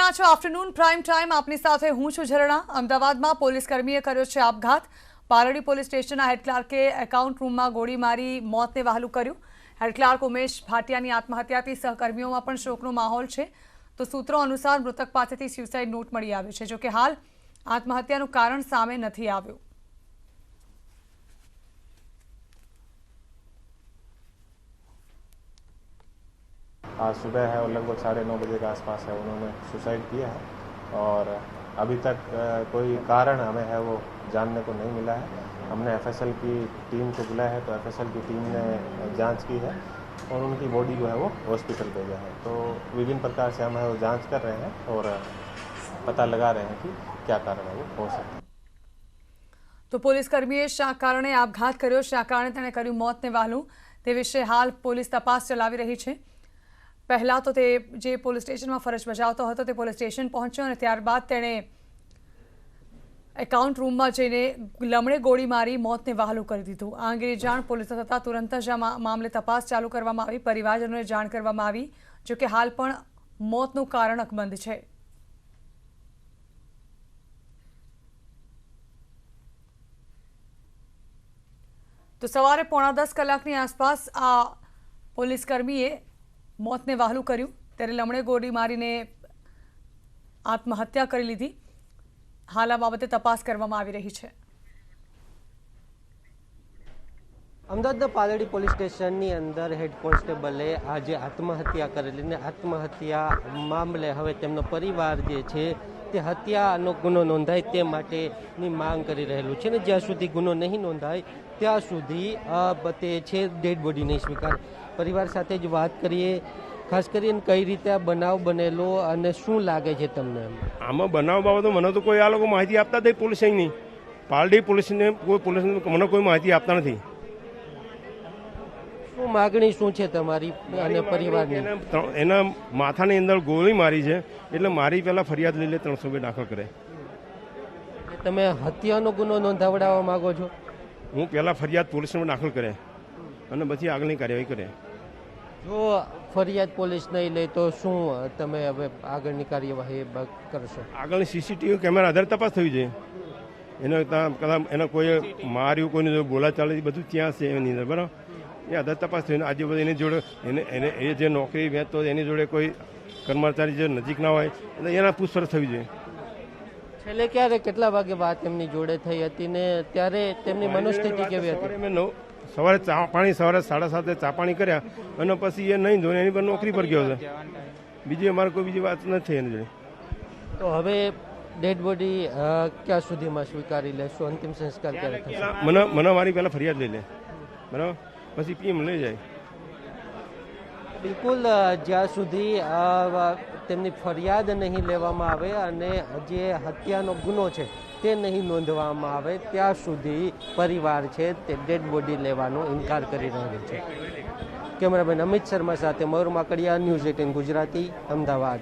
રહ્યા છો afternoon prime time આપની સાથે હું છું ઝરણા। અમદાવાદમાં પોલીસ કર્મીએ કર્યો છે આપઘાત। પાલડી પોલીસ સ્ટેશનના હેડ ક્લાર્કે એકાઉન્ટ રૂમમાં ગોળી મારી મોતને વહાલું કર્યું। હેડ ક્લાર્ક ઉમેશ ભાટિયાની આત્મહત્યાથી સહકર્મીઓમાં પણ શોકનો માહોલ છે। તો સૂત્રો અનુસાર મૃતક પાસેથી સ્યુસાઇડ નોટ મળી આવ્યો છે, જોકે હાલ આત્મહત્યાનું કારણ સામે નથી આવ્યું। आज सुबह है और लगभग 9:30 बजे के आसपास है उन्होंने सुसाइड किया है और अभी तक कोई कारण हमें है वो जानने को नहीं मिला है। हमने एफएसएल की टीम को बुलाया है, तो एफएसएल की टीम ने जांच की है और उनकी बॉडी जो है वो हॉस्पिटल भेजा है। तो विभिन्न प्रकार से हम है वो जांच कर रहे हैं और पता लगा रहे हैं कि क्या कारण है वो हो सकता है। तो પોલીસકર્મીએ શા કારણે આપઘાત કર્યો, શા કારણે તેણે કર્યું મોતને વહાલું, તે વિશે હાલ પોલીસ તપાસ ચલાવી રહી છે। પહેલા તો તે જે પોલીસ સ્ટેશનમાં ફરજ બજાવતો હતો તે પોલીસ સ્ટેશન પહોંચ્યો અને ત્યારબાદ તેણે એકાઉન્ટ રૂમમાં જઈને લમણે ગોળી મારી મોતને વહાલું કરી દીધું। આ અંગેની જાણ પોલીસને થતાં તુરંત જ આ મામલે તપાસ ચાલુ કરવામાં આવી, પરિવારજનોને જાણ કરવામાં આવી, જો કે હાલ પણ મોતનું કારણ અકબંધ છે। તો સવારે 9:45 કલાકની આસપાસ આ પોલીસકર્મીએ મોતને વહાલું કર્યું, ત્યારે લમણે ગોળી મારીને આત્મહત્યા કરી લીધી। હાલ આ બાબતે તપાસ કરવામાં આવી રહી છે। અમદાવાદના પાલડી પોલીસ સ્ટેશનની અંદર હેડ કોન્સ્ટેબલે આજે આત્મહત્યા કરેલી ને આત્મહત્યા મામલે હવે તેમનો પરિવાર જે છે તે હત્યાનો ગુનો નોંધાય તે માટેની માંગ કરી રહેલું છે ને જ્યાં સુધી ગુનો નહીં નોંધાય ત્યાં સુધી તે છે ડેડ બોડી નહીં સ્વીકાર। પરિવાર સાથે જ વાત કરીએ, ખાસ કરીને કઈ રીતે આ બનાવ બનેલો અને શું લાગે છે તમને? આમાં બનાવ બાબતો મને તો કોઈ આ લોકો માહિતી આપતા જ પોલીસ નહીં, પાલડી પોલીસને મને કોઈ માહિતી આપતા નથી। શું માગણી શું છે તમારી અને પરિવારની? એના માથાની અંદર ગોળી મારી છે એટલે મારી પહેલા ફરિયાદ લઈ લે, 302 દાખલ કરે। તમે હત્યાનો ગુનો નોંધાવડાવવા માંગો છો? હું પહેલા ફરિયાદ પોલીસને દાખલ કરે અને પછી આગળની કાર્યવાહી કરે। જો ફરિયાદ પોલીસ નહીં લે તો શું તમે હવે આગળની કાર્યવાહી કરશો? આગળની સીસીટીવી કેમેરા આધારે તપાસ થવી જોઈએ। એને કદાચ એને કોઈ માર્યું, કોઈને બોલાચાલી બધું ત્યાં છે એની અંદર, બરાબર, એ આધારે તપાસ થઈ। આજે બધું એની જોડે એને એ જે નોકરી વેચતો એની જોડે કોઈ કર્મચારી જે નજીક ના હોય એટલે એના પૂછપરછ થવી જોઈએ। છેલ્લે ક્યારે કેટલા વાગે વાત એમની જોડે થઈ હતી ને ત્યારે તેમની મનોસ્થિતિ કેવી હતી? સવારે ચા પાણી સવારે 7:30 ચા પાણી કર્યા અને પછી એ નહીં ધોઈને એની પર નોકરી પર ગયો છે। બીજી અમારે કોઈ બીજી વાત નથી એની જોડે। તો હવે ડેડ બોડી ક્યાં સુધીમાં સ્વીકારી લેશો? અંતિમ સંસ્કાર ક્યારે થશે? મને મારી પહેલાં ફરિયાદ લઈ લે, બરાબર, પછી પીએમ લઈ જાય। બિલકુલ, જ્યાં સુધી તેમની ફરિયાદ નહીં લેવામાં આવે અને જે હત્યાનો ગુનો છે તે નહીં નોંધવામાં આવે ત્યાં સુધી પરિવાર છે તે ડેડ બોડી લેવાનો ઇનકાર કરી રહ્યો છે। કેમેરામેન અમિત શર્મા સાથે મયુર માકડિયા, ન્યૂઝ 18 ગુજરાતી, અમદાવાદ।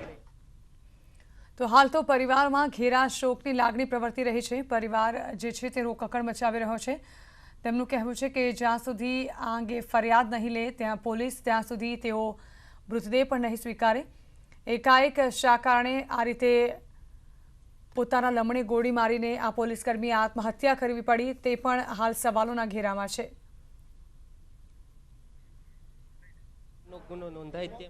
તો હાલ તો પરિવારમાં ઘેરા શોકની લાગણી પ્રવર્તી રહી છે। પરિવાર જે છે તે રોકકળ મચાવી રહ્યો છે। તેમનું કહેવું છે કે જ્યાં સુધી આ અંગે ફરિયાદ નહીં લે ત્યાં પોલીસ, ત્યાં સુધી તેઓ મૃતદેહ પણ નહીં સ્વીકારે। એકાએક શા કારણે આ રીતે પોતાના લમણે ગોળી મારીને આ પોલીસકર્મીએ આત્મહત્યા કરવી પડી તે પણ હાલ સવાલોના ઘેરામાં છે। ગુનો નોંધાય તે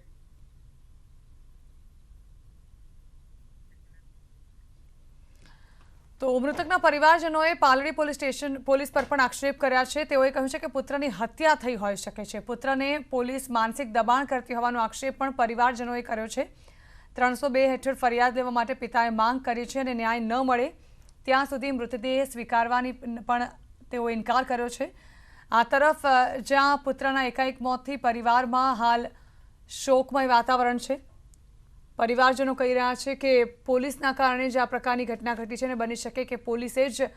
તો મૃતકના પરિવારજનોએ પાલડી પોલીસ પર પણ આક્ષેપ કર્યા છે। તેઓએ કહ્યું છે કે પુત્રની હત્યા થઈ હોઈ શકે છે। પુત્રને પોલીસ માનસિક દબાણ કરતી હોવાનો આક્ષેપ પણ પરિવારજનોએ કર્યો છે। 302 હેઠળ ફરિયાદ લેવા માટે પિતાએ માંગ કરી છે અને ન્યાય ન મળે ત્યાં સુધી મૃતદેહ સ્વીકારવાની પણ તેઓ ઇનકાર કર્યો છે। આ તરફ જ્યાં પુત્રના એકાએક મોતથી પરિવારમાં હાલ શોકમય વાતાવરણ છે। પરિવારજનો કહી રહ્યા છે કે પોલીસના કારણે જ આ પ્રકારની ઘટના ઘટી છે અને બની શકે કે પોલીસે જ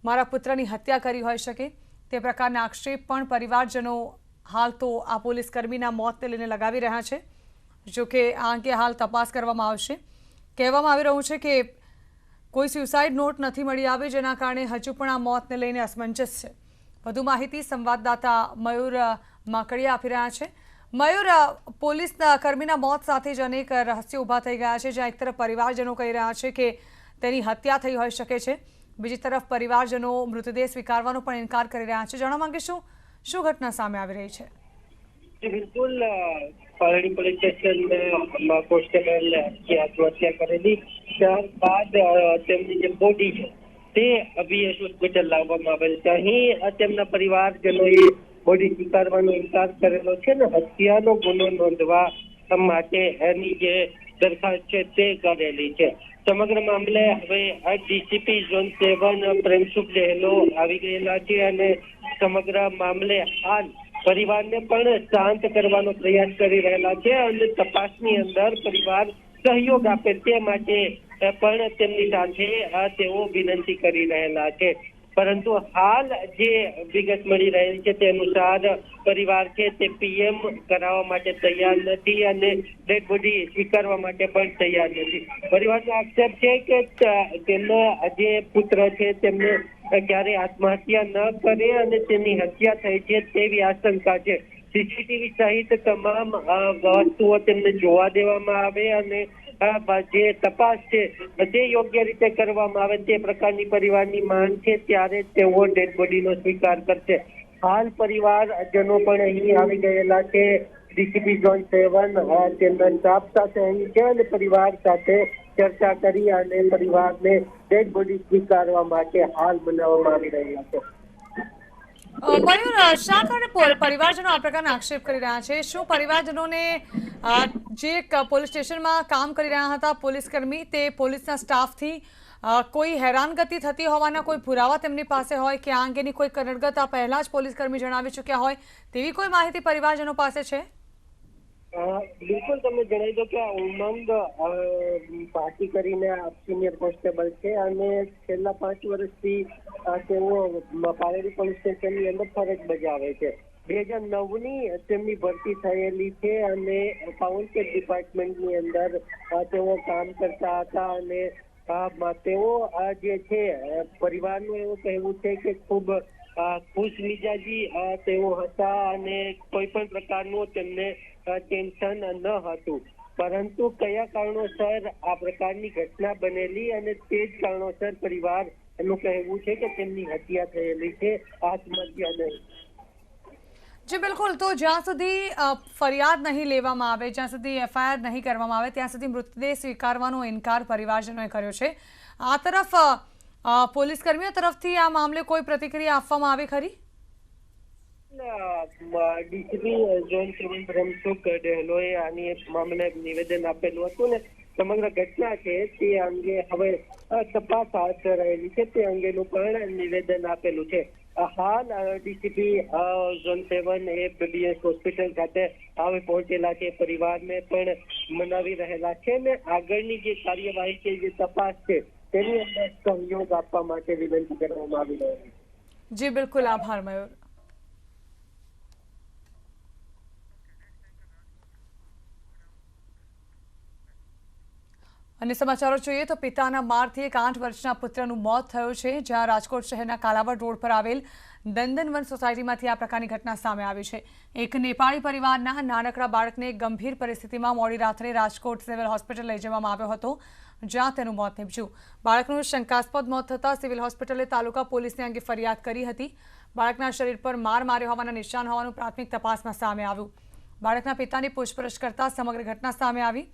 મારા પુત્રની હત્યા કરી હોઈ શકે તે પ્રકારના આક્ષેપ પણ પરિવારજનો હાલ તો આ પોલીસકર્મીના મોતને લઈને લગાવી રહ્યા છે। જોકે આ અંગે હાલ તપાસ કરવામાં આવશે। કહેવામાં આવી રહ્યું છે કે કોઈ સ્યુસાઇડ નોટ નથી મળી આવી, જેના કારણે હજુ પણ આ મોતને લઈને અસમંજસ છે। વધુ માહિતી સંવાદદાતા મયુર માકડિયા આપી રહ્યા છે। મયુર, પોલીસ કર્મીના મોત સાથે જ અનેક રહસ્યો ઊભા થઈ ગયા છે, જ્યાં એક તરફ પરિવારજનો કહી રહ્યા છે કે તેની હત્યા થઈ હોઈ શકે છે, બીજી તરફ પરિવારજનો મૃતદેહ સ્વીકારવાનો પણ ઇનકાર કરી રહ્યા છે. જાણવા માંગીશું શું ઘટના સામે આવી રહી છે? બિલકુલ, પાલડી પોલીસ સ્ટેશન કોન્સ્ટેબલ આત્મહત્યા કરેલી ત્યારબાદ તેમની જે બોડી છે તે અભિયેશ હોસ્પિટલ લાવવામાં આવેલ છે. અહીં તેમના પરિવારજનોએ બોડી સ્વીકારવાનો ઇનકાર કરેલો છે ને હત્યાનો ગુનો નોંધવા માટે એની જે દરખાસ્ત છે તે કરેલી છે. સમગ્ર મામલે હવે ડીસીપી ઝોન 7 પ્રેમસુખ ડેહલો આવી ગયેલા છે અને સમગ્ર મામલે હાલ પરિવારને પણ શાંત કરવાનો પ્રયાસ કરી રહેલા છે અને તપાસની અંદર પરિવાર સહયોગ આપે તે માટે પણ તેમની સાથે તેઓ વિનંતી કરી રહેલા છે. પરંતુ હાલ જે વિગત મળી રહેલી છે તે અનુસાર પરિવાર છે તે પીએમ કરાવવા માટે તૈયાર નથી અને ડેડ બોડી સ્વીકારવા માટે પણ તૈયાર નથી. પરિવારનો આક્ષેપ છે કે તેમના જે પુત્ર છે તેમને ક્યારે આત્મહત્યા ન કરે અને તેની હત્યા થઈ છે તેવી આશંકા છે. સીસીટીવી સહિત તમામ વસ્તુઓ તેમને જોવા દેવામાં આવે અને જે તપાસ છે તે યોગ્ય રીતે કરવામાં આવે તે પ્રકારની પરિવારની માંગ છે, ત્યારે તેઓ ડેડ બોડીનો સ્વીકાર કરશે. હાલ પરિવારજનો પણ અહીં આવી ગયેલા છે. ડીસીપી ઝોન 7 તેમના સ્ટાફ સાથે અહીં છે અને પરિવાર સાથે ચર્ચા કરી અને પરિવારને ડેડ બોડી સ્વીકારવા માટે હાલ બનાવવામાં આવી રહ્યા છે. મયુર, શા કારણે પરિવારજનો આ પ્રકારના આક્ષેપ કરી રહ્યા છે? શું પરિવારજનોને જે પોલીસ સ્ટેશનમાં કામ કરી રહ્યા હતા પોલીસકર્મી તે પોલીસના સ્ટાફથી કોઈ હેરાનગતિ થતી હોવાના કોઈ પુરાવા તેમની પાસે હોય કે આ અંગેની કોઈ કનડગત આ પહેલા જ પોલીસકર્મી જણાવી ચૂક્યા હોય તેવી કોઈ માહિતી પરિવારજનો પાસે છે? બિલકુલ, તમે જણાવી દો કે ઉમંગ પાર્ટી કરીને સિનિયર કોન્સ્ટેબલ છે અને છેલ્લા 5 વર્ષથી તેઓ પાલડી પોલીસ સ્ટેશનની અંદર ફરજ બજાવે છે. 2009ની તેમની ભરતી થયેલી છે અને કાઉન્સિલ ડિપાર્ટમેન્ટની અંદર તેઓ કામ કરતા હતા અને તેઓ જે છે પરિવારનું એવું કહેવું છે કે ખૂબ ખુશ મિજાજી તેઓ હતા અને કોઈ પણ પ્રકારનું તેમને ટેન્શન ન હતું. પરંતુ કયા કારણોસર આ પ્રકારની ઘટના બનેલી અને તે જ કારણોસર પરિવાર એનું કહેવું છે કે તેમની હત્યા થયેલી છે, આત્મહત્યા નહીં. જી બિલકુલ, તો જ્યાં સુધી ફરિયાદ નહીં લેવામાં આવે, જ્યાં સુધી એફઆઈઆર નહીં કરવામાં આવે ત્યાં સુધી મૃતદેહ સ્વીકારવાનો ઇનકાર પરિવારજનોએ કર્યો છે. આ તરફ પોલીસકર્મીઓ તરફથી આ મામલે કોઈ પ્રતિક્રિયા આપવામાં આવી ખરી? ડીસીપી ઝોન 7 પ્રેમસુખ ડેહલોએ આની મામલે નિવેદન આપેલું હતું ને સમગ્ર ઘટના છે તે અંગે હવે તપાસ હાથ ધરાયેલી છે તે અંગેનું પણ નિવેદન આપેલું છે. હાલ ડીસીપી ઝોન 7 એ બીએસ હોસ્પિટલ ખાતે આવી પહોંચેલા છે. પરિવારને પણ મનાવી રહેલા છે ને આગળની જે કાર્યવાહી છે જે તપાસ છે તેની અંદર સહયોગ આપવા માટે વિનંતી કરવામાં આવી રહી છે. જી બિલકુલ, આભાર મયુર. અને સમાચારો જોઈએ તો પિતાના મારથી એક 8 વર્ષના પુત્રનું મોત થયું છે, જ્યાં રાજકોટ શહેરના કાલાવડ રોડ પર આવેલ નંદનવન સોસાયટીમાંથી આ પ્રકારની ઘટના સામે આવી છે. એક નેપાળી પરિવારના નાનકડા બાળકને ગંભીર પરિસ્થિતિમાં મોડી રાત્રે રાજકોટ સિવિલ હોસ્પિટલ લઈ જવામાં આવ્યો હતો, જ્યાં તેનું મોત નીપજ્યું. બાળકનું શંકાસ્પદ મોત થતાં સિવિલ હોસ્પિટલે તાલુકા પોલીસને અંગે ફરિયાદ કરી હતી. બાળકના શરીર પર માર માર્યો હોવાના નિશાન હોવાનું પ્રાથમિક તપાસમાં સામે આવ્યું. બાળકના પિતાની પૂછપરછ કરતા સમગ્ર ઘટના સામે આવી.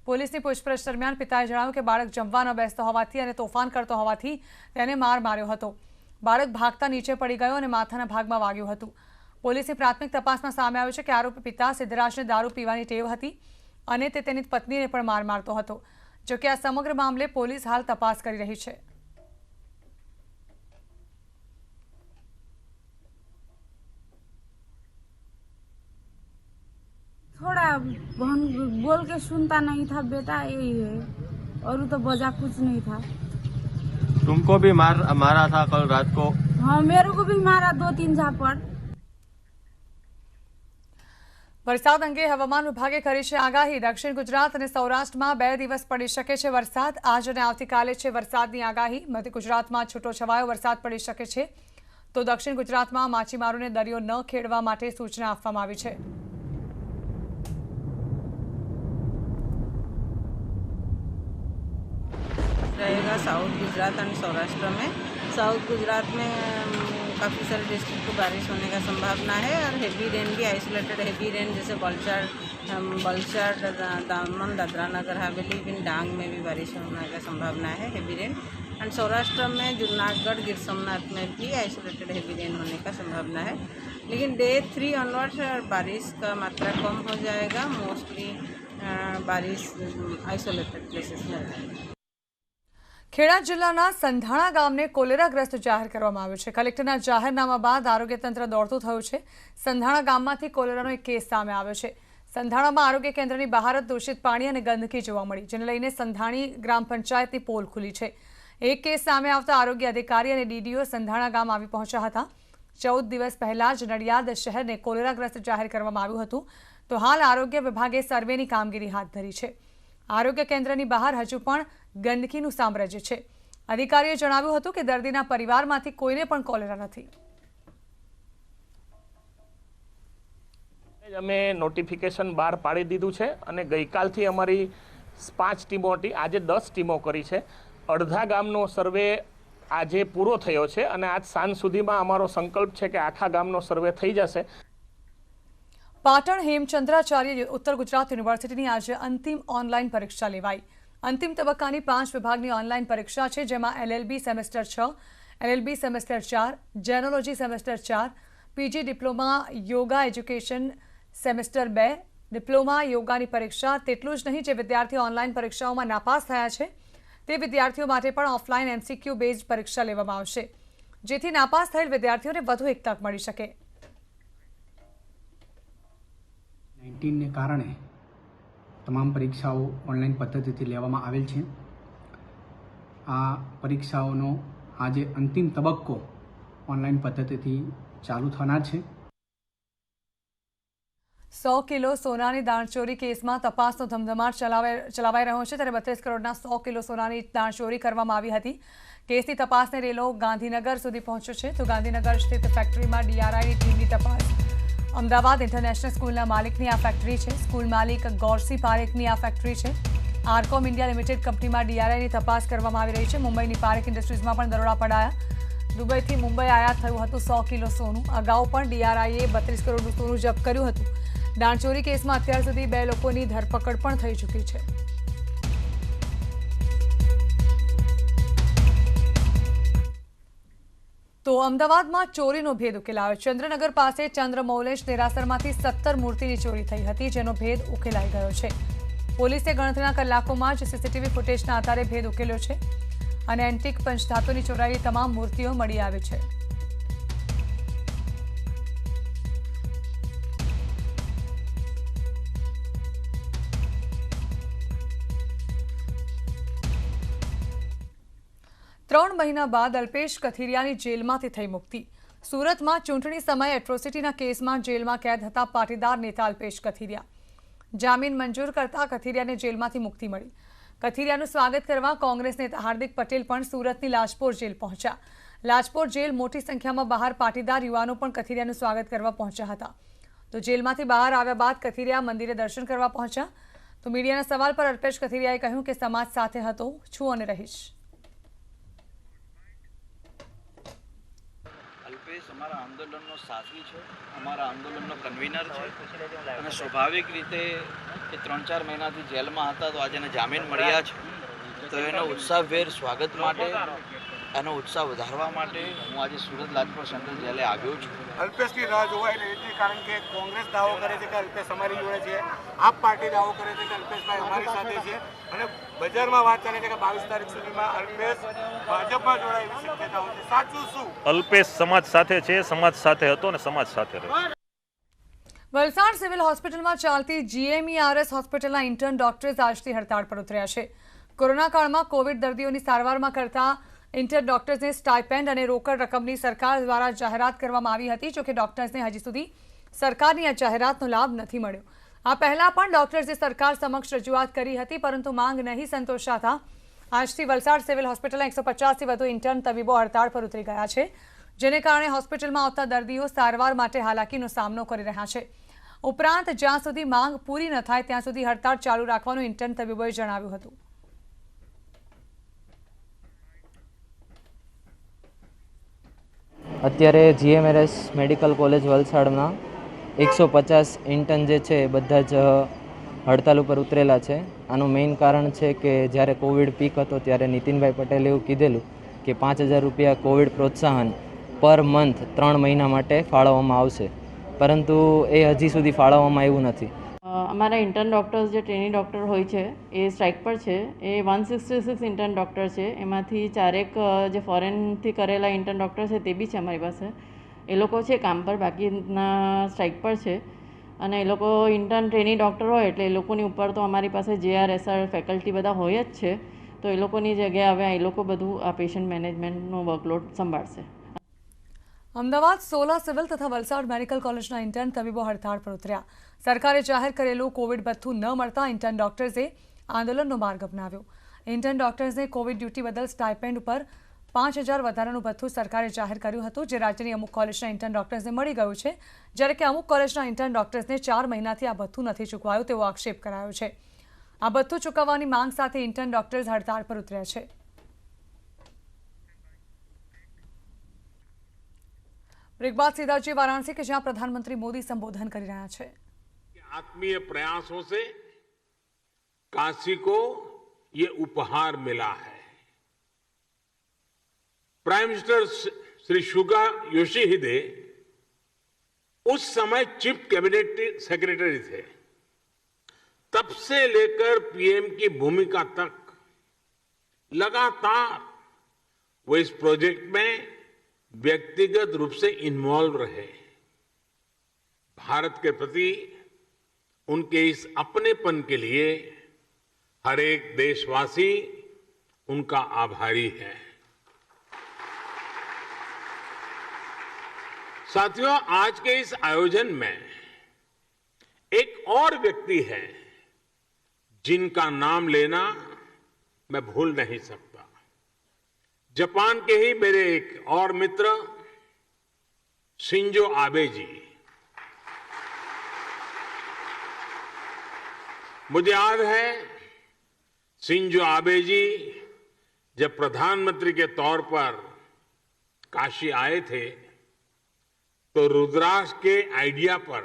પોલીસની પૂછપરછ દરમિયાન પિતાએ જણાવ્યું કે બાળક જમવા ન બેસતો હોવાથી અને તોફાન કરતો હોવાથી તેને માર માર્યો હતો. બાળક ભાગતા નીચે પડી ગયો અને માથાના ભાગમાં વાગ્યું હતું. પોલીસની પ્રાથમિક તપાસમાં સામે આવ્યું છે કે આરોપી પિતા સિદ્ધરાજને દારૂ પીવાની ટેવ હતી અને તે તેની પત્નીને પણ માર મારતો હતો. જોકે આ સમગ્ર મામલે પોલીસ હાલ તપાસ કરી રહી છે. थोड़ा बोल के सुनता नहीं था बेटा, यही है, और तो वजह कुछ नहीं था. तुमको भी मारा था कल रात को? हाँ, मेरे को भी मारा 2-3 झापड़. વરસાદ અંગે હવામાન વિભાગે કરી છે આગાહી. દક્ષિણ ગુજરાત અને સૌરાષ્ટ્રમાં 2 દિવસ પડી શકે છે વરસાદ. આજ અને આવતીકાલે છે વરસાદની આગાહી. મધ્ય ગુજરાતમાં છૂટોછવાયો વરસાદ પડી શકે છે, તો દક્ષિણ ગુજરાતમાં માછીમારોને દરિયો ન ખેડવા માટે સૂચના આપવામાં આવી છે. साउथ गुजरात एंड सौराष्ट्र में। साउथ गुजरात में काफ़ी सारे डिस्ट्रिक्ट को बारिश होने का संभावना है और हेवी रेन भी, आइसोलेटेड हेवी रेन जैसे बलसाड़, दामन, दादरा नगर हवेली, इवन डांग में भी बारिश होने का संभावना है, हेवी रेन। एंड सौराष्ट्र में जूनागढ़, गिर सोमनाथ में भी आइसोलेटेड हेवी रेन होने का संभावना है। लेकिन डे 3 ऑनवर्ड्स बारिश का मात्रा कम हो जाएगा। मोस्टली बारिश आइसोलेटेड प्लेसेस में रहेगी। ખેડા જિલ્લાના સંધાણા ગામને કોલેરાગ્રસ્ત જાહેર કરવામાં આવ્યું છે। કલેક્ટરના જાહેરનામા બાદ આરોગ્ય તંત્ર દોડતું થયું છે। સંધાણા ગામમાંથી કોલેરાનો એક કેસ સામે આવ્યો છે। સંધાણામાં આરોગ્ય કેન્દ્રની બહાર જ દૂષિત પાણી અને ગંદકી જોવા મળી, જેને લઈને સંધાણી ગ્રામ પંચાયતની પોલ ખુલી છે। એક કેસ સામે આવતા આરોગ્ય અધિકારી અને ડીડીઓ સંધાણા ગામ આવી પહોંચ્યા હતા। 14 દિવસ પહેલા જ નડિયાદ શહેરને કોલેરાગ્રસ્ત જાહેર કરવામાં આવ્યું હતું, તો હાલ આરોગ્ય વિભાગે સર્વેની કામગીરી હાથ ધરી છે। આરોગ્ય કેન્દ્રની બહાર હજુ પણ ગંદકીનું સામ્રાજ્ય છે। અધિકારીએ જણાવ્યું હતું કે દર્દીના પરિવારમાંથી કોઈને પણ કોલેરા નથી। અમે નોટિફિકેશન બહાર પાડી દીધું છે અને ગઈકાલથી અમારી 5 ટીમો હતી, આજે 10 ટીમો કરી છે। અડધા ગામનો સર્વે આજે પૂરો થયો છે અને આજ સાંજ સુધીમાં અમારો સંકલ્પ છે કે આખા ગામનો સર્વે થઈ જશે। પાટણ હેમચંદ્રાચાર્ય ઉત્તર ગુજરાત યુનિવર્સિટીની આજે અંતિમ ઓનલાઈન પરીક્ષા લેવાઈ। અંતિમ તબક્કાની 5 વિભાગની ઓનલાઈન પરીક્ષા છે, જેમાં LLB સેમેસ્ટર 6, LLB સેમેસ્ટર 4, જેનોલોજી semester 4, PG diploma yoga education semester 2, diploma યોગાની પરીક્ષા। તેટલું જ નહીં, જે વિદ્યાર્થીઓ ઓનલાઈન પરીક્ષાઓમાં નાપાસ થયા છે તે વિદ્યાર્થીઓ માટે પણ ઓફલાઈન MCQ બેઝડ પરીક્ષા લેવામાં આવશે, જેથી નાપાસ થયેલ વિદ્યાર્થીઓને વધુ એક તક મળી શકે। 19 ને કારણે તમામ પરીક્ષાઓ ઓનલાઈન પદ્ધતિથી લેવામાં આવેલ છે। આ પરીક્ષાઓનો આજે અંતિમ તબક્કો ઓનલાઈન પદ્ધતિથી ચાલુ થનાર છે। 100 કિલો સોનાની દાણચોરી કેસમાં તપાસનો ધમધમાટ ચલાવાઈ રહ્યો છે, ત્યારે 32 કરોડના 100 કિલો સોનાની દાણચોરી કરવામાં આવી હતી। કેસની તપાસને રેલો ગાંધીનગર સુધી પહોંચ્યો છે, તો ગાંધીનગર સ્થિત ફેક્ટરીમાં DRIની ટીમની તપાસ। અમદાવાદ ઇન્ટરનેશનલ સ્કૂલના માલિકની આ ફેક્ટરી છે। સ્કૂલ માલિક ગોરસી પારેખની આ ફેક્ટરી છે। આરકોમ ઇન્ડિયા લિમિટેડ કંપનીમાં DRIની તપાસ કરવામાં આવી રહી છે। મુંબઈની પારેખ ઇન્ડસ્ટ્રીઝમાં પણ દરોડા પડાયા। દુબઈથી મુંબઈ આયાત થયું હતું 100 કિલો સોનું। અગાઉ પણ DRIએ 32 કરોડનું સોનું જપ્ત કર્યું હતું। દાણચોરી કેસમાં અત્યાર સુધી 2 લોકોની ધરપકડ પણ થઈ ચૂકી છે। તો અમદાવાદમાં ચોરીનો ભેદ ઉકેલાયો। ચંદ્રનગર પાસે ચંદ્રમૌલેશ દેરાસરમાંથી 17 મૂર્તિની ચોરી થઈ હતી, જેનો ભેદ ઉકેલાઈ ગયો છે। પોલીસે ગણતરીના કલાકોમાં જ CCTV ફૂટેજના આધારે ભેદ ઉકેલ્યો છે અને એન્ટિક પંચધાતુની ચોરાયેલી તમામ મૂર્તિઓ મળી આવી છે। ત્રણ મહિના બાદ અલ્પેશ કથિરિયાની જેલમાંથી થઈ મુક્તિ। સુરતમાં ચૂંટણી સમયે એટ્રોસિટીના કેસમાં જેલમાં કેદ હતા પાટીદાર નેતા અલ્પેશ કથિરિયા। જામીન મંજૂર કરતા કથિરિયાને જેલમાંથી મુક્તિ મળી। કથિરિયાનું સ્વાગત કરવા કોંગ્રેસ નેતા હાર્દિક પટેલ પણ સુરતની લાજપોર જેલ પહોંચ્યા। લાજપોર જેલ મોટી સંખ્યામાં બહાર પાટીદાર યુવાનો પણ કથિરિયાનું સ્વાગત કરવા પહોંચ્યા હતા। તો જેલમાંથી બહાર આવ્યા બાદ કથિરિયા મંદિરે દર્શન કરવા પહોંચ્યા। તો મીડિયાના સવાલ પર અલ્પેશ કથિરિયાએ કહ્યું કે સમાજ સાથે હતો, છું અને રહીશ। અલ્પેશ અમારા આંદોલનનો સાથી છે, અમારા આંદોલનનો કન્વીનર છે અને સ્વાભાવિક રીતે એ 3-4 મહિનાથી જેલમાં હતા, તો આજે એને જામીન મળ્યા છે। તો એનો ઉત્સાહભેર સ્વાગત માટે, એનો ઉત્સાહ વધારવા માટે હું આજે સુરત લાજપોર સેન્ટ્રલ જેલે આવ્યો છું। અલ્પેશની રાહ જોવાઈ રહી હતી, કારણ કે કોંગ્રેસ દાવો કરે છે કે અલ્પેશ અમારી જોડે છે, આપ પાર્ટી દાવો કરે છે કે અલ્પેશભાઈ અમારી સાથે છે અને બજારમાં વાત ચાલે છે કે 22 તારીખ સુધીમાં અલ્પેશ ભાજપમાં જોડાય એવી શક્યતાઓ છે। સાચું શું? અલ્પેશ સમાજ સાથે છે, સમાજ સાથે હતો અને સમાજ સાથે રહે। વલસાડ સિવિલ હોસ્પિટલમાં ચાલતી GMERS હોસ્પિટલના ઇન્ટર્ન ડોક્ટર્સ આજથી હડતાળ પર ઉતર્યા છે। કોરોના કાળમાં કોવિડ દર્દીઓની સારવારમાં કરતા ઇન્ટર્ન ડોક્ટર્સને સ્ટાઇપેન્ડ અને રોકડ રકમની સરકાર દ્વારા જાહેરાત કરવામાં આવી હતી, જો કે ડોક્ટર્સને હજી સુધી સરકારની આ જાહેરાતનો લાભ નથી મળ્યો। આ પહેલા પણ ડોક્ટર્સે સરકાર સમક્ષ રજૂઆત કરી હતી, પરંતુ માંગ નહીં સંતોષાતા આજથી વલસાડ સિવિલ હોસ્પિટલના 150થી વધુ ઇન્ટર્ન તબીબો હડતાળ પર ઉતરી ગયા છે, જેને કારણે હોસ્પિટલમાં આવતા દર્દીઓ સારવાર માટે હાલાકીનો સામનો કરી રહ્યા છે। ઉપરાંત જ્યાં સુધી માંગ પૂરી ન થાય ત્યાં સુધી હડતાળ ચાલુ રાખવાનું ઇન્ટર્ન તબીબોએ જણાવ્યું હતું। અત્યારે GMRS મેડિકલ કોલેજ વલસાડમાં 150 ઇન્ટર્ન જે છે એ બધા જ હડતાલ ઉપર ઉતરેલા છે. આનું મેઇન કારણ છે કે જ્યારે કોવિડ પીક હતો ત્યારે નીતિનભાઈ પટેલે એવું કીધેલું કે 5,000 રૂપિયા કોવિડ પ્રોત્સાહન પર મંથ 3 મહિના માટે ફાળવવામાં આવશે, પરંતુ એ હજી સુધી ફાળવવામાં આવ્યું નથી. અમારા ઇન્ટર્ન ડૉક્ટર્સ જે ટ્રેની ડૉક્ટર હોય છે એ સ્ટ્રાઇક પર છે. એ 166 ઇન્ટર્ન ડૉક્ટર છે, એમાંથી 4 જે ફોરેનથી કરેલા ઇન્ટર્ન ડૉક્ટર છે તે બી છે અમારી પાસે. એ લોકો છે કામ પર, બાકીના સ્ટ્રાઇક પર છે. અને એ લોકો ઇન્ટર્ન ટ્રેની ડૉક્ટર હોય એટલે એ લોકોની ઉપર તો અમારી પાસે JR SR ફેકલ્ટી બધા હોય જ છે, તો એ લોકોની જગ્યાએ હવે એ લોકો બધું આ પેશન્ટ મેનેજમેન્ટનું વર્કલોડ સંભાળશે. અમદાવાદ 16 સિવિલ તથા વલસાડ મેડિકલ કોલેજના ઇન્ટર્ન તબીબો હડતાળ પર ઉતર્યા. સરકારે જાહેર કરેલું કોવિડ ભથ્થું ન મળતા ઇન્ટર્ન ડોક્ટર્સે આંદોલનનો માર્ગ અપનાવ્યો. ઇન્ટર્ન ડોક્ટર્સને કોવિડ ડ્યુટી બદલ સ્ટાઇપેન્ડ ઉપર 5,000 વધારાનું ભથ્થું સરકારે જાહેર કર્યું હતું, જે રાજ્યની અમુક કોલેજના ઇન્ટર્ન ડોક્ટર્સને મળી ગયું છે, જ્યારે કે અમુક કોલેજના ઇન્ટર્ન ડોક્ટર્સને 4 મહિનાથી આ ભથ્થું નથી ચૂકવાયું તેવો આક્ષેપ કરાયો છે. આ ભથ્થું ચૂકવવાની માંગ સાથે ઇન્ટર્ન ડોક્ટર્સ હડતાળ પર ઉતર્યા છે. ब्रेक बाद सीधा जी वाराणसी के जहां प्रधानमंत्री मोदी संबोधन कर रहे हैं. आत्मीय प्रयासों से काशी को ये उपहार मिला है. प्राइम मिनिस्टर श्री सुगा योशिहिदे उस समय चीफ कैबिनेट सेक्रेटरी थे. तब से लेकर पीएम की भूमिका तक लगातार वो इस प्रोजेक्ट में व्यक्तिगत रूप से इन्वॉल्व रहे. भारत के प्रति उनके इस अपनेपन के लिए हर एक देशवासी उनका आभारी है. साथियों, आज के इस आयोजन में एक और व्यक्ति है जिनका नाम लेना मैं भूल नहीं सकता. जापान के ही मेरे एक और मित्र शिंजो आबे जी. मुझे याद है शिंजो आबे जी जब प्रधानमंत्री के तौर पर काशी आए थे तो रुद्राक्ष के आइडिया पर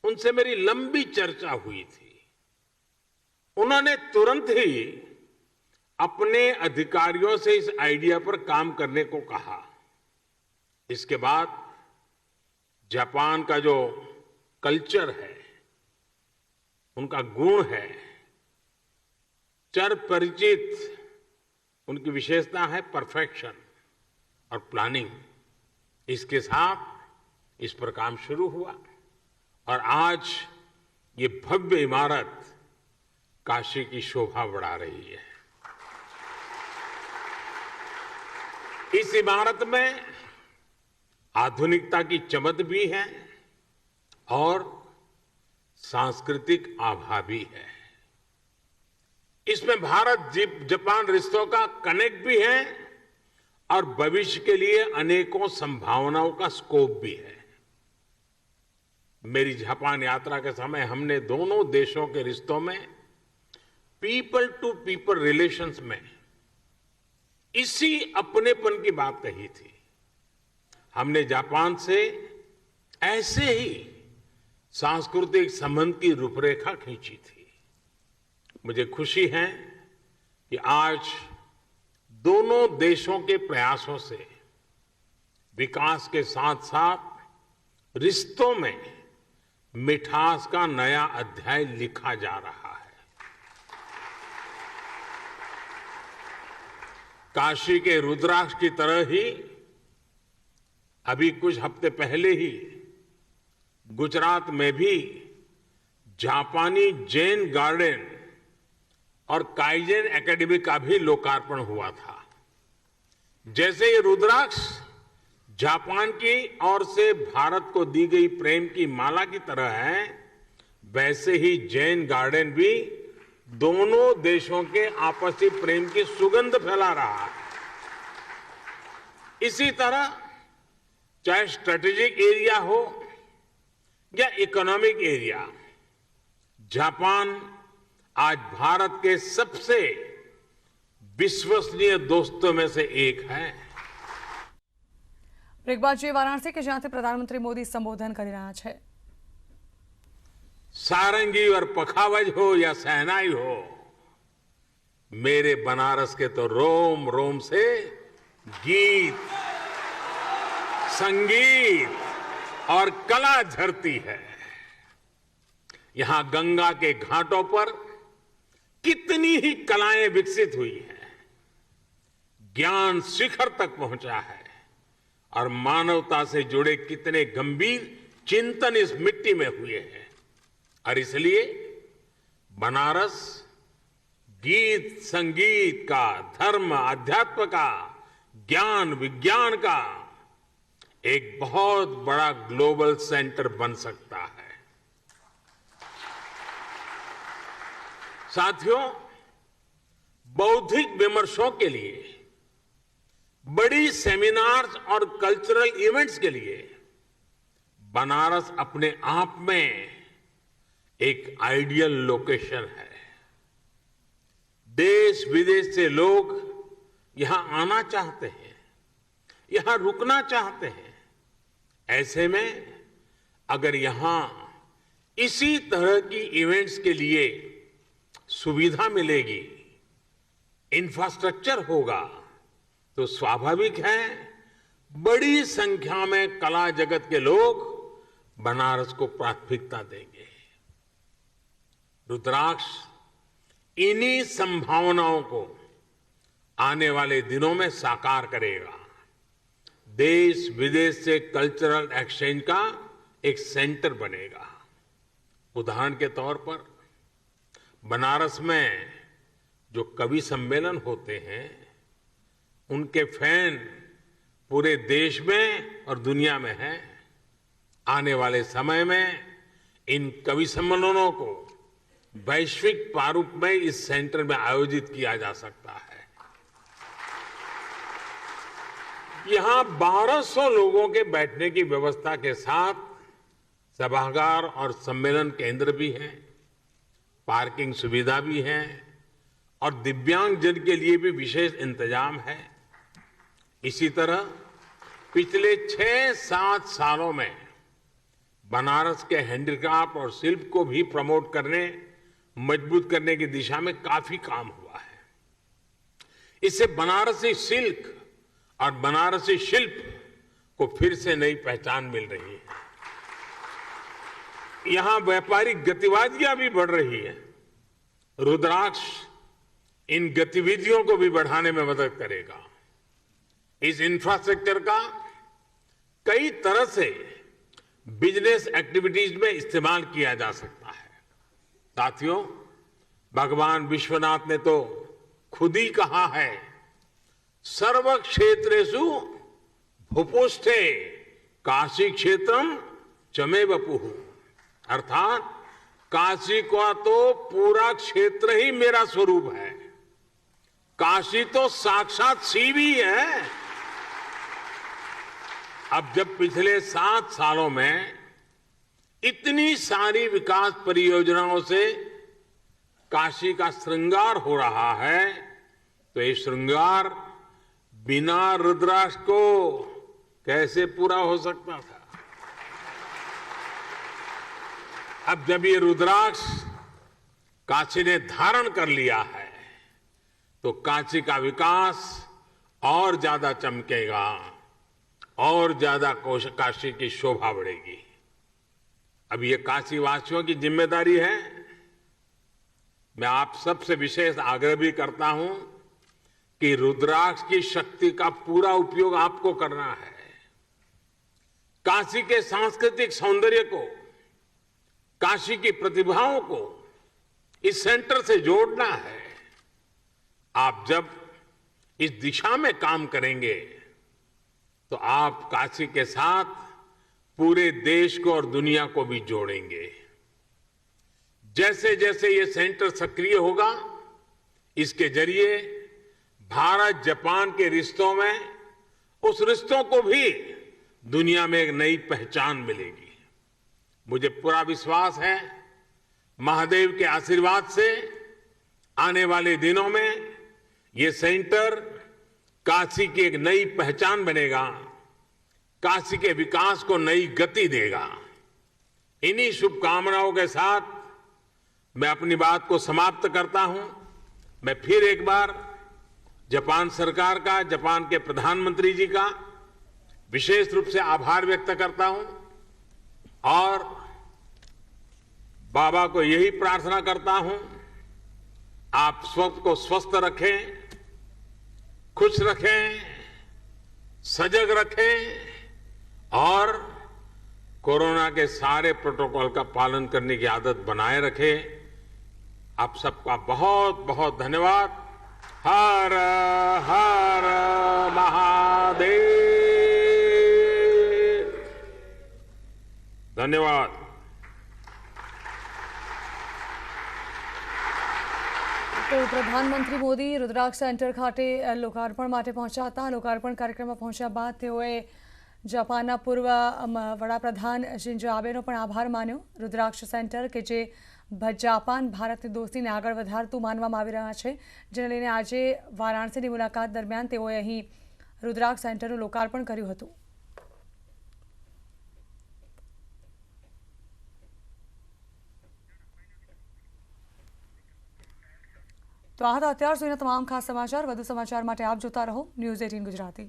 उनसे मेरी लंबी चर्चा हुई थी. उन्होंने तुरंत ही अपने अधिकारियों से इस आइडिया पर काम करने को कहा. इसके बाद जापान का जो कल्चर है, उनका गुण है, चर परिचित, उनकी विशेषता है परफेक्शन और प्लानिंग. इसके साथ इस पर काम शुरू हुआ और आज ये भव्य इमारत काशी की शोभा बढ़ा रही है. इस इमारत में आधुनिकता की चमक भी है और सांस्कृतिक आभा भी है. इसमें भारत जापान रिश्तों का कनेक्ट भी है और भविष्य के लिए अनेकों संभावनाओं का स्कोप भी है. मेरी जापान यात्रा के समय हमने दोनों देशों के रिश्तों में पीपल टू पीपल रिलेशंस में इसी अपनेपन की बात कही थी. हमने जापान से ऐसे ही सांस्कृतिक संबंध की रूपरेखा खींची थी. मुझे खुशी है कि आज दोनों देशों के प्रयासों से विकास के साथ साथ रिश्तों में मिठास का नया अध्याय लिखा जा रहा है. काशी के रुद्राक्ष की तरह ही अभी कुछ हफ्ते पहले ही गुजरात में भी जापानी जैन गार्डन और काइजेन एकेडमी का भी लोकार्पण हुआ था. जैसे ये रुद्राक्ष जापान की ओर से भारत को दी गई प्रेम की माला की तरह है, वैसे ही जैन गार्डन भी दोनों देशों के आपसी प्रेम की सुगंध फैला रहा है. इसी तरह चाहे स्ट्रेटेजिक एरिया हो या इकोनॉमिक एरिया, जापान आज भारत के सबसे विश्वसनीय दोस्तों में से एक है. બ્રેક બાદ જોઈએ વારાણસી કે જ્યાંથી પ્રધાનમંત્રી મોદી સંબોધન કરી રહ્યા છે। सारंगी और पखावज हो या सहनाई हो, मेरे बनारस के तो रोम रोम से गीत, संगीत और कला झरती है। यहां गंगा के घाटों पर कितनी ही कलाएं विकसित हुई हैं, ज्ञान शिखर तक पहुंचा है और मानवता से जुड़े कितने गंभीर चिंतन इस मिट्टी में हुए हैं। और इसलिए बनारस गीत संगीत का, धर्म अध्यात्म का, ज्ञान विज्ञान का एक बहुत बड़ा ग्लोबल सेंटर बन सकता है। साथियों, बौद्धिक विमर्शों के लिए, बड़ी सेमिनार्स और कल्चरल इवेंट्स के लिए बनारस अपने आप में एक आइडियल लोकेशन है। देश विदेश से लोग यहां आना चाहते हैं, यहां रुकना चाहते हैं। ऐसे में अगर यहां इसी तरह की इवेंट्स के लिए सुविधा मिलेगी, इंफ्रास्ट्रक्चर होगा, तो स्वाभाविक है बड़ी संख्या में कला जगत के लोग बनारस को प्राथमिकता देंगे। रुद्राक्ष इन्हीं संभावनाओं को आने वाले दिनों में साकार करेगा। देश विदेश से कल्चरल एक्सचेंज का एक सेंटर बनेगा। उदाहरण के तौर पर बनारस में जो कवि सम्मेलन होते हैं, उनके फैन पूरे देश में और दुनिया में हैं। आने वाले समय में इन कवि सम्मेलनों को वैश्विक प्रारूप में इस सेंटर में आयोजित किया जा सकता है। यहां 1200 लोगों के बैठने की व्यवस्था के साथ सभागार और सम्मेलन केंद्र भी हैं, पार्किंग सुविधा भी है और दिव्यांगजन के लिए भी विशेष इंतजाम है। इसी तरह पिछले 6-7 सालों में बनारस के हैंडीक्राफ्ट और शिल्प को भी प्रमोट करने, मजबूत करने की दिशा में काफी काम हुआ है। इससे बनारसी सिल्क और बनारसी शिल्प को फिर से नई पहचान मिल रही है। यहां व्यापारिक गतिविधियां भी बढ़ रही है। रुद्राक्ष इन गतिविधियों को भी बढ़ाने में मदद करेगा। इस इंफ्रास्ट्रक्चर का कई तरह से बिजनेस एक्टिविटीज में इस्तेमाल किया जा सकता है। साथियों, भगवान विश्वनाथ ने तो खुद ही कहा है, सर्व क्षेत्रेषु भूपुष्ठे काशी क्षेत्रम चमे वपुः, अर्थात काशी का तो पूरा क्षेत्र ही मेरा स्वरूप है। काशी तो साक्षात शिव ही है। अब जब पिछले 7 सालों में इतनी सारी विकास परियोजनाओं से काशी का श्रृंगार हो रहा है, तो ये श्रृंगार बिना रुद्राक्ष को कैसे पूरा हो सकता था। अब जब ये रुद्राक्ष काशी ने धारण कर लिया है, तो काशी का विकास और ज्यादा चमकेगा और ज्यादा काशी की शोभा बढ़ेगी। अब ये काशी वासियों की जिम्मेदारी है। मैं आप सबसे विशेष आग्रह भी करता हूं कि रुद्राक्ष की शक्ति का पूरा उपयोग आपको करना है। काशी के सांस्कृतिक सौंदर्य को, काशी की प्रतिभाओं को इस सेंटर से जोड़ना है। आप जब इस दिशा में काम करेंगे, तो आप काशी के साथ पूरे देश को और दुनिया को भी जोड़ेंगे। जैसे जैसे ये सेंटर सक्रिय होगा, इसके जरिए भारत जापान के रिश्तों में, उस रिश्तों को भी दुनिया में एक नई पहचान मिलेगी। मुझे पूरा विश्वास है, महादेव के आशीर्वाद से आने वाले दिनों में ये सेंटर काशी की एक नई पहचान बनेगा। काशी के विकास को नई गति देगा। इन्हीं शुभकामनाओं के साथ मैं अपनी बात को समाप्त करता हूं। मैं फिर एक बार जापान सरकार का, जापान के प्रधानमंत्री जी का विशेष रूप से आभार व्यक्त करता हूं और बाबा को यही प्रार्थना करता हूं, आप सबको स्वस्थ रखें, खुश रखें, सजग रखें और कोरोना के सारे प्रोटोकॉल का पालन करने की आदत बनाए रखें। आप सबका बहुत बहुत धन्यवाद। हर हर महादेव। धन्यवाद। તો પ્રધાનમંત્રી મોદી રુદ્રાક્ષ સેન્ટર ખાતે લોકાર્પણ માટે પહોંચ્યા હતા। લોકાર્પણ કાર્યક્રમમાં પહોંચ્યા બાદ તેઓએ જાપાનના પૂર્વ વડાપ્રધાન શિન્ઝો આબેનો પણ આભાર માન્યો। રુદ્રાક્ષ સેન્ટર કે જે જાપાન ભારતની દોસ્તીને આગળ વધારતું માનવામાં આવી રહ્યા છે, જેને લઈને આજે વારાણસીની મુલાકાત દરમિયાન તેઓએ અહીં રુદ્રાક્ષ સેન્ટરનું લોકાર્પણ કર્યું હતું। तो आ था अत्यार सुधीना तमाम खास समाचार। વધુ સમાચાર માટે આપ જોતા રહો ન્યૂઝ 18 ગુજરાતી।